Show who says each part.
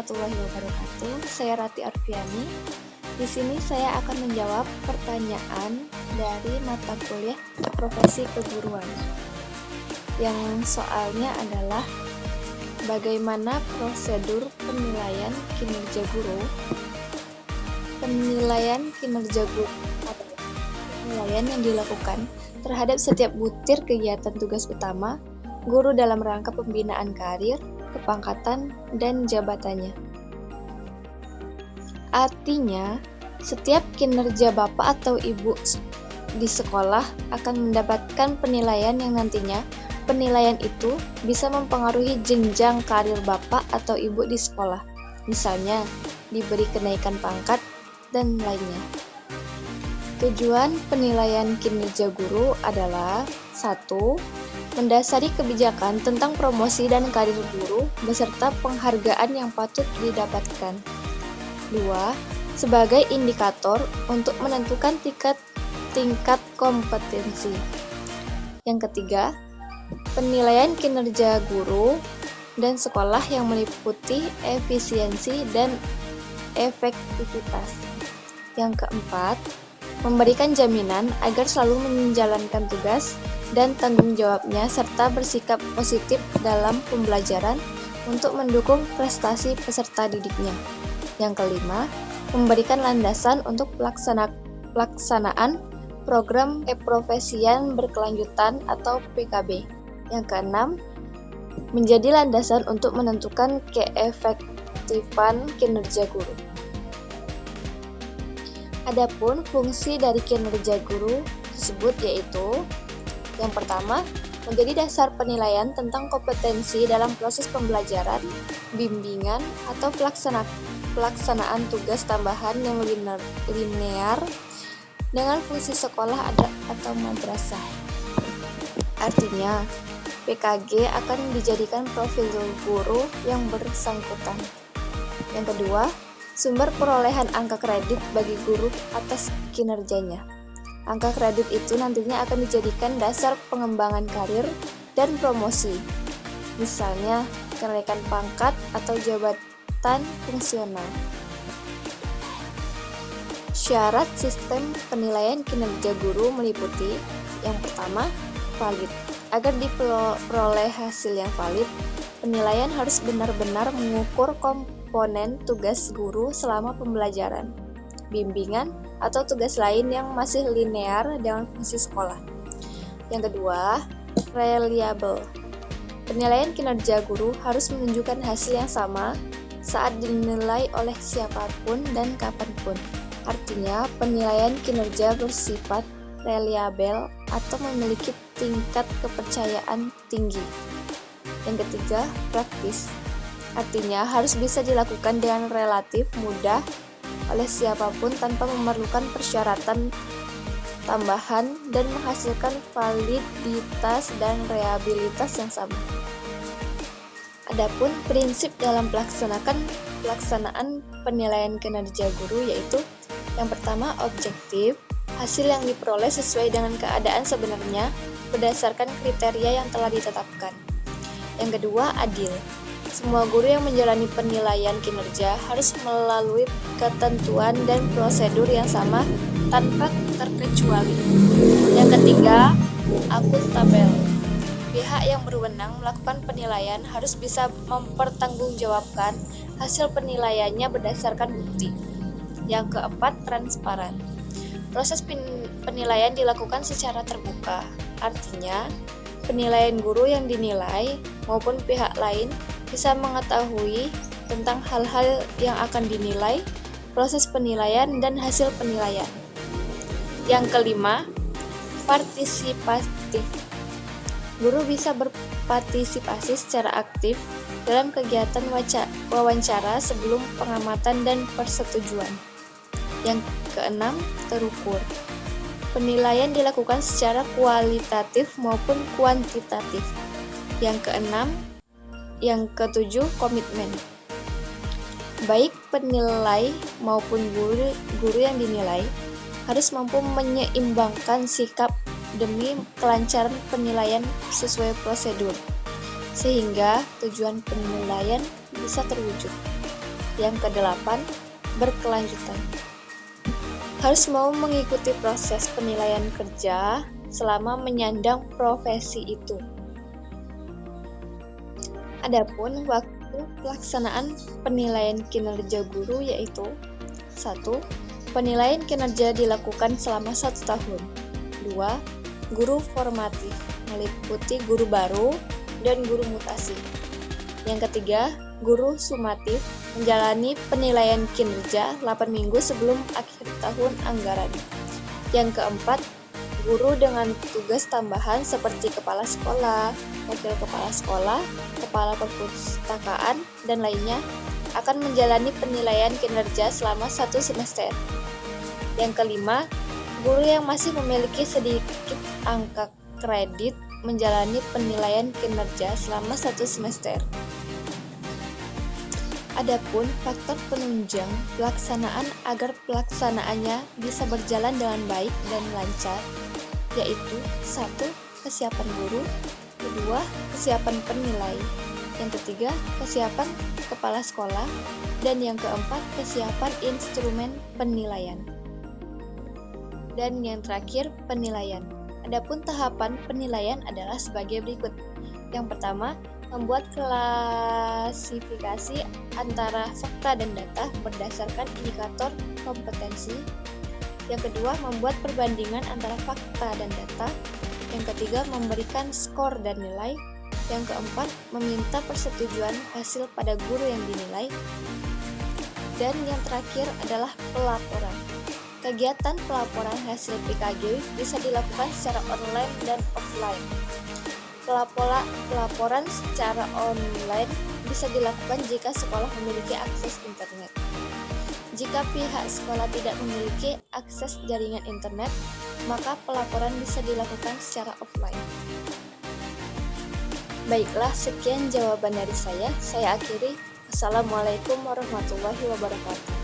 Speaker 1: warahmatullahi wabarakatuh. Saya Rati Arfiani. Di sini saya akan menjawab pertanyaan dari mata kuliah Profesi Keguruan. Yang soalnya adalah bagaimana prosedur penilaian kinerja guru? Penilaian kinerja guru adalah penilaian yang dilakukan terhadap setiap butir kegiatan tugas utama guru dalam rangka pembinaan karir, kepangkatan, dan jabatannya. Artinya, setiap kinerja bapak atau ibu di sekolah akan mendapatkan penilaian yang nantinya penilaian itu bisa mempengaruhi jenjang karir bapak atau ibu di sekolah. Misalnya, diberi kenaikan pangkat, dan lainnya. Tujuan penilaian kinerja guru adalah 1. Mendasari kebijakan tentang promosi dan karir guru beserta penghargaan yang patut didapatkan. 2. Sebagai indikator untuk menentukan tingkat kompetensi. Yang ketiga, penilaian kinerja guru dan sekolah yang meliputi efisiensi dan efektivitas. Yang keempat, memberikan jaminan agar selalu menjalankan tugas dan tanggung jawabnya serta bersikap positif dalam pembelajaran untuk mendukung prestasi peserta didiknya. Yang kelima, memberikan landasan untuk pelaksanaan program keprofesian berkelanjutan atau PKB. Yang keenam, menjadi landasan untuk menentukan keefektifan kinerja guru. Adapun fungsi dari kinerja guru tersebut yaitu yang pertama, menjadi dasar penilaian tentang kompetensi dalam proses pembelajaran, bimbingan, atau pelaksanaan tugas tambahan yang linear dengan fungsi sekolah atau madrasah. Artinya, PKG akan dijadikan profil guru yang bersangkutan. Yang kedua, sumber perolehan angka kredit bagi guru atas kinerjanya. Angka kredit itu nantinya akan dijadikan dasar pengembangan karir dan promosi. Misalnya, kenaikan pangkat atau jabatan fungsional. Syarat sistem penilaian kinerja guru meliputi yang pertama, valid. Agar diperoleh hasil yang valid, penilaian harus benar-benar mengukur komponen tugas guru selama pembelajaran, bimbingan, atau tugas lain yang masih linear dengan fungsi sekolah. Yang kedua, reliable. Penilaian kinerja guru harus menunjukkan hasil yang sama saat dinilai oleh siapapun dan kapanpun. Artinya, penilaian kinerja bersifat reliable atau memiliki tingkat kepercayaan tinggi. Yang ketiga, praktis. Artinya, harus bisa dilakukan dengan relatif mudah oleh siapapun tanpa memerlukan persyaratan tambahan dan menghasilkan validitas dan reliabilitas yang sama. Adapun prinsip dalam pelaksanaan penilaian kinerja guru yaitu yang pertama, objektif. Hasil yang diperoleh sesuai dengan keadaan sebenarnya berdasarkan kriteria yang telah ditetapkan. Yang kedua, adil. Semua guru yang menjalani penilaian kinerja harus melalui ketentuan dan prosedur yang sama tanpa terkecuali. Yang ketiga, akuntabel. Pihak yang berwenang melakukan penilaian harus bisa mempertanggungjawabkan hasil penilaiannya berdasarkan bukti. Yang keempat, transparan. Proses penilaian dilakukan secara terbuka. Artinya, penilaian guru yang dinilai maupun pihak lain bisa mengetahui tentang hal-hal yang akan dinilai, proses penilaian, dan hasil penilaian. Yang kelima, partisipatif. Guru bisa berpartisipasi secara aktif dalam kegiatan wawancara sebelum pengamatan dan persetujuan. Yang keenam, terukur. Penilaian dilakukan secara kualitatif maupun kuantitatif. Yang ketujuh, komitmen. Baik penilai maupun guru yang dinilai harus mampu menyeimbangkan sikap demi kelancaran penilaian sesuai prosedur, sehingga tujuan penilaian bisa terwujud. Yang kedelapan, berkelanjutan. Harus mau mengikuti proses penilaian kerja selama menyandang profesi itu. Adapun waktu pelaksanaan penilaian kinerja guru yaitu 1. Penilaian kinerja dilakukan selama 1 tahun. 2. Guru formatif, meliputi guru baru dan guru mutasi. Yang ketiga, guru sumatif, menjalani penilaian kinerja 8 minggu sebelum akhir tahun anggaran. Yang keempat, guru dengan tugas tambahan seperti kepala sekolah, wakil kepala sekolah, kepala perpustakaan, dan lainnya akan menjalani penilaian kinerja selama 1 semester. Yang kelima, guru yang masih memiliki sedikit angka kredit menjalani penilaian kinerja selama 1 semester. Adapun faktor penunjang pelaksanaan agar pelaksanaannya bisa berjalan dengan baik dan lancar, yaitu 1. Kesiapan guru, 2. Kesiapan penilai, yang ketiga kesiapan kepala sekolah, dan yang keempat kesiapan instrumen penilaian. Dan yang terakhir, penilaian. Adapun tahapan penilaian adalah sebagai berikut. Yang pertama, membuat klasifikasi antara fakta dan data berdasarkan indikator kompetensi. Yang kedua, membuat perbandingan antara fakta dan data. Yang ketiga, memberikan skor dan nilai. Yang keempat, meminta persetujuan hasil pada guru yang dinilai. Dan yang terakhir adalah pelaporan. Kegiatan pelaporan hasil PKG bisa dilakukan secara online dan offline. Pelaporan secara online bisa dilakukan jika sekolah memiliki akses internet. Jika pihak sekolah tidak memiliki akses jaringan internet, maka pelaporan bisa dilakukan secara offline. Baiklah, sekian jawaban dari saya. Saya akhiri. Assalamualaikum warahmatullahi wabarakatuh.